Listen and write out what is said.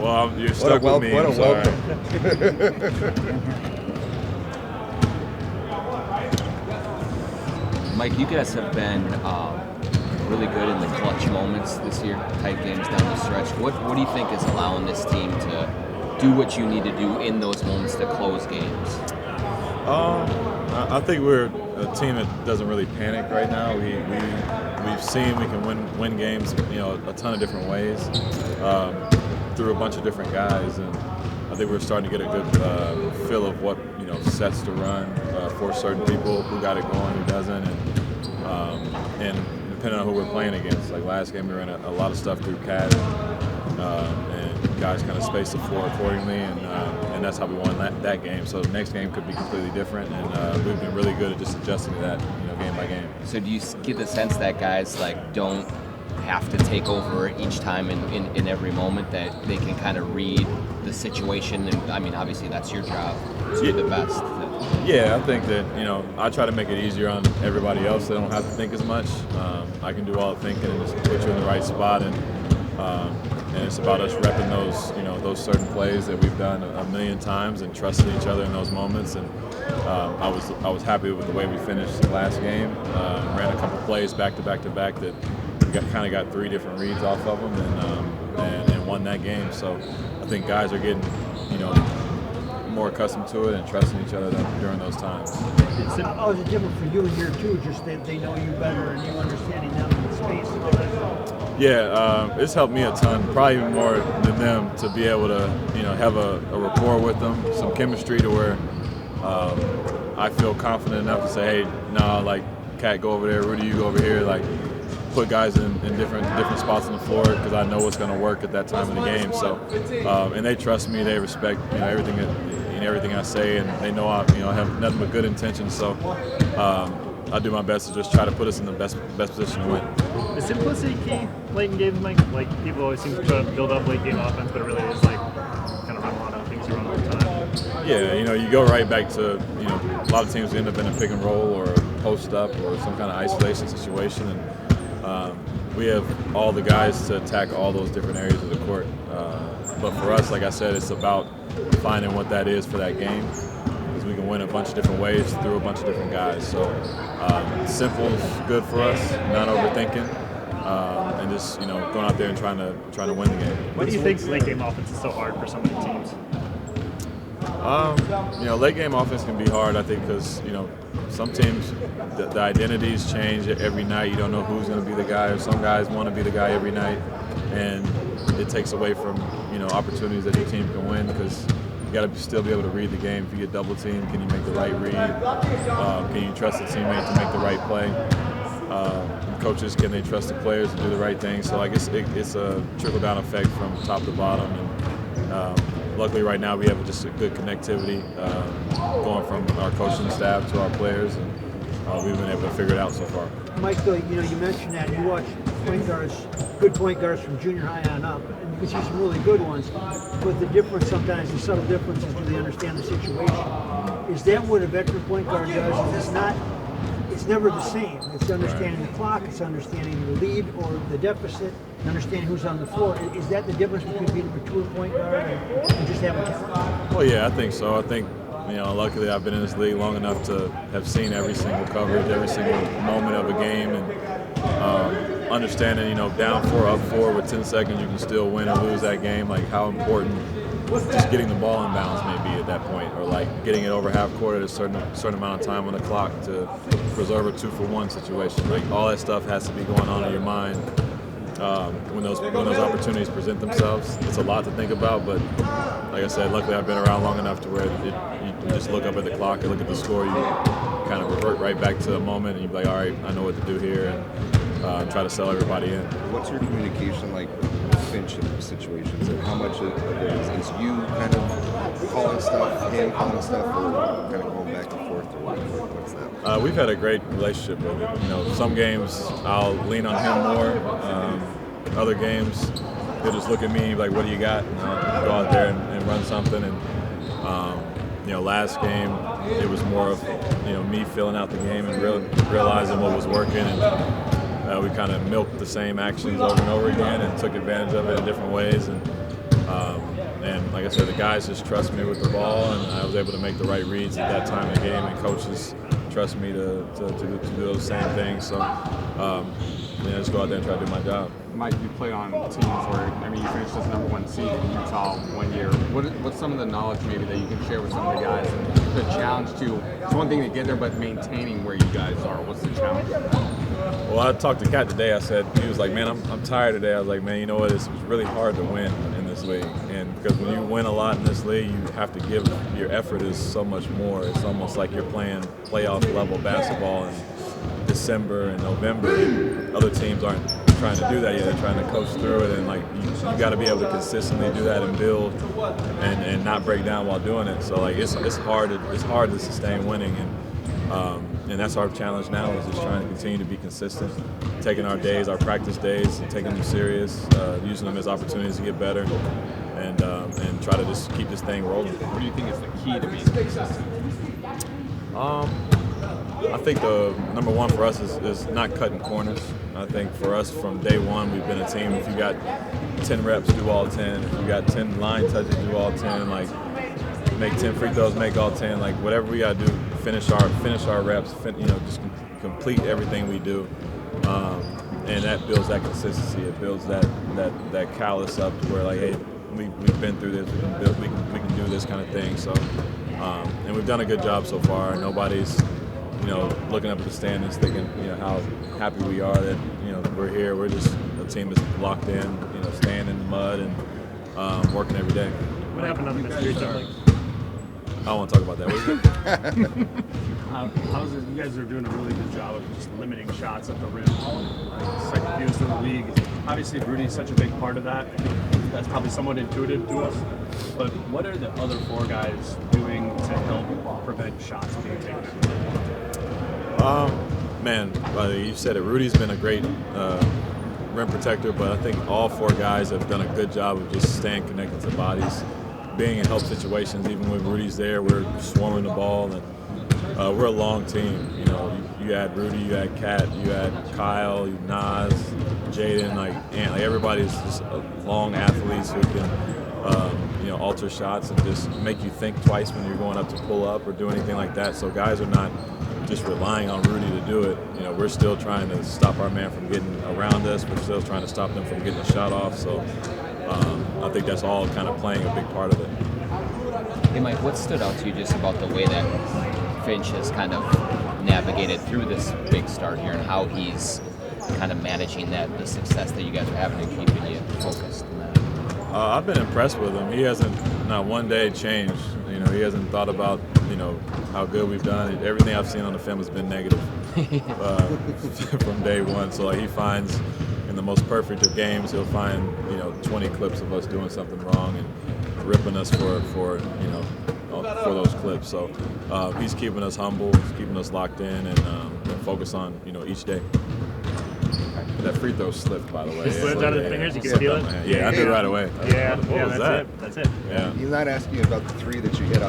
Well, you're stuck with me. What a welcome. Mike, you guys have been really good in the clutch moments this year, tight games down the stretch. What do you think is allowing this team to do what you need to do in those moments to close games? I think we're a team that doesn't really panic right now. We've seen we can win games, a ton of different ways through a bunch of different guys, and I think we're starting to get a good feel of what sets to run for certain people, who got it going, who doesn't, and depending on who we're playing against. Like last game, we ran a lot of stuff through Cat, and guys kind of spaced the floor accordingly, and that's how we won that game. So the next game could be completely different, and we've been really good at just adjusting to that, game by game. So do you get the sense that guys don't have to take over each time in every moment, that they can kind of read the situation? And I mean, obviously that's your job to be the best. Yeah, I think that, I try to make it easier on everybody else. They don't have to think as much. I can do all the thinking and just put you in the right spot, and it's about us repping those certain plays that we've done a million times and trusting each other in those moments. And I was happy with the way we finished the last game. Ran a couple plays back to back that we kind of got 3 different reads off of them, and won that game. So I think guys are getting more accustomed to it and trusting each other during those times. How is it different for you here too? Just that they know you better and you understanding them in space and all that stuff. Yeah, it's helped me a ton, probably even more than them, to be able to have a rapport with them, some chemistry to where I feel confident enough to say, hey, like Cat, go over there, Rudy, you go over here, like put guys in different spots on the floor, because I know what's going to work at that time of the game. So, and they trust me, they respect everything I say, and they know I have nothing but good intentions. So I do my best to just try to put us in the best position to win. Is simplicity key late in games, Mike? Like people always seem to try to build up late game offense, but it really is like kind of run a lot of things you run all the time. Yeah, you go right back to a lot of teams end up in a pick and roll or a post up or some kind of isolation situation, and we have all the guys to attack all those different areas of the court. But for us, like I said, it's about finding what that is for that game, because we can win a bunch of different ways through a bunch of different guys. So simple is good for us, not overthinking, and just going out there and trying to win the game. Why do you think late game offense is so hard for some of the teams? Late game offense can be hard, I think, because some teams the identities change every night. You don't know who's going to be the guy. Or some guys want to be the guy every night, and it takes away from opportunities that your team can win, because you got to still be able to read the game. If you get double teamed, can you make the right read? Can you trust the teammate to make the right play? Coaches, can they trust the players to do the right thing? So I guess it's a trickle-down effect from top to bottom. And luckily right now we have just a good connectivity going from our coaching staff to our players, and we've been able to figure it out so far. Mike, you mentioned that you watch good point guards from junior high on up, and you can see some really good ones, but the difference sometimes, the subtle difference is, do they understand the situation? Is that what a veteran point guard does? Is it's never the same. It's understanding the clock, it's understanding the lead or the deficit, and understanding who's on the floor. Is that the difference between being a mature point guard and just having talent? Well, yeah, I think so. I think, luckily I've been in this league long enough to have seen every single coverage, every single moment of a game, and understanding, down 4, up 4 with 10 seconds, you can still win or lose that game. Like how important just getting the ball in bounds may be at that point, or like getting it over half court at a certain amount of time on the clock to preserve a 2-for-1 situation. Like all that stuff has to be going on in your mind when those opportunities present themselves. It's a lot to think about, but like I said, luckily I've been around long enough to where you just look up at the clock and look at the score. You kind of revert right back to the moment, and you're like, all right, I know what to do here, and try to sell everybody in. What's your communication like with Finch in those situations, and how much of it is you kind of calling stuff, him calling stuff, or kind of going back and forth, or what's that? We've had a great relationship with it. Some games I'll lean on him more. Other games he'll just look at me like, what do you got? And I'll go out there and run something. And last game it was more of me filling out the game and realizing what was working, and we kind of milked the same actions over and over again and took advantage of it in different ways. And and like I said, the guys just trust me with the ball, and I was able to make the right reads at that time of the game, and coaches trust me to do those same things. So, just go out there and try to do my job. Mike, you play on teams where, you finished as #1 seed in Utah one year. What's some of the knowledge maybe that you can share with some of the guys? And the challenge to, it's one thing to get there, but maintaining where you guys are. What's the challenge? Well, I talked to Kat today. He was like, man, I'm tired today. I was like, man, you know what? It's really hard to win in this league. And because when you win a lot in this league, you have to give, your effort is so much more. It's almost like you're playing playoff level basketball in December and November. Other teams aren't trying to do that yet. They're trying to coach through it, and you got to be able to consistently do that and build and not break down while doing it. So it's hard to sustain winning, and that's our challenge now, is just trying to continue to be consistent, taking our days, our practice days, and taking them serious, using them as opportunities to get better, and try to just keep this thing rolling. What do you think is the key to being consistent? I think the number one for us is not cutting corners. I think for us from day one, we've been a team. If you got 10 reps, do all 10. If you got 10 line touches, do all 10. Make 10 free throws, make all 10. Whatever we got to do, finish our reps. Just complete everything we do, and that builds that consistency. It builds that callus up to where hey, we've been through this. We can do this kind of thing. So, and we've done a good job so far. Nobody's looking up at the standings thinking, how happy we are that, we're here. We're just a team that's locked in, staying in the mud and working every day. What happened on the mystery time? I don't want to talk about that. What is it? How's it? You guys are doing a really good job of just limiting shots at the rim. Second fewest in the league. Obviously, Rudy's such a big part of that. That's probably somewhat intuitive to us. But what are the other four guys doing to help prevent shots being taken? Man, you said it. Rudy's been a great rim protector, but I think all four guys have done a good job of just staying connected to bodies, being in help situations. Even when Rudy's there, we're swarming the ball, and we're a long team. You had Rudy, you had Kat, you had Kyle, you Nas, Jaden, everybody's just long athletes who can, alter shots and just make you think twice when you're going up to pull up or do anything like that. So guys are not just relying on Rudy to do it. We're still trying to stop our man from getting around us. We're still trying to stop them from getting a shot off. So I think that's all kind of playing a big part of it. Hey, Mike, what stood out to you just about the way that Finch has kind of navigated through this big start here, and how he's kind of managing the success that you guys are having and keeping you focused on that? I've been impressed with him. He hasn't, not one day, changed. He hasn't thought about, how good we've done. Everything I've seen on the film has been negative from day one. So he finds, in the most perfect of games, he'll find 20 clips of us doing something wrong and ripping us for those clips. So he's keeping us humble, he's keeping us locked in, and focused on each day. That free throw slipped, by the way. It slipped out of the fingers. You can feel it. Yeah, I knew right away. Yeah, What was that's that? it. That's it. Yeah. He's not asking you about the three that you hit off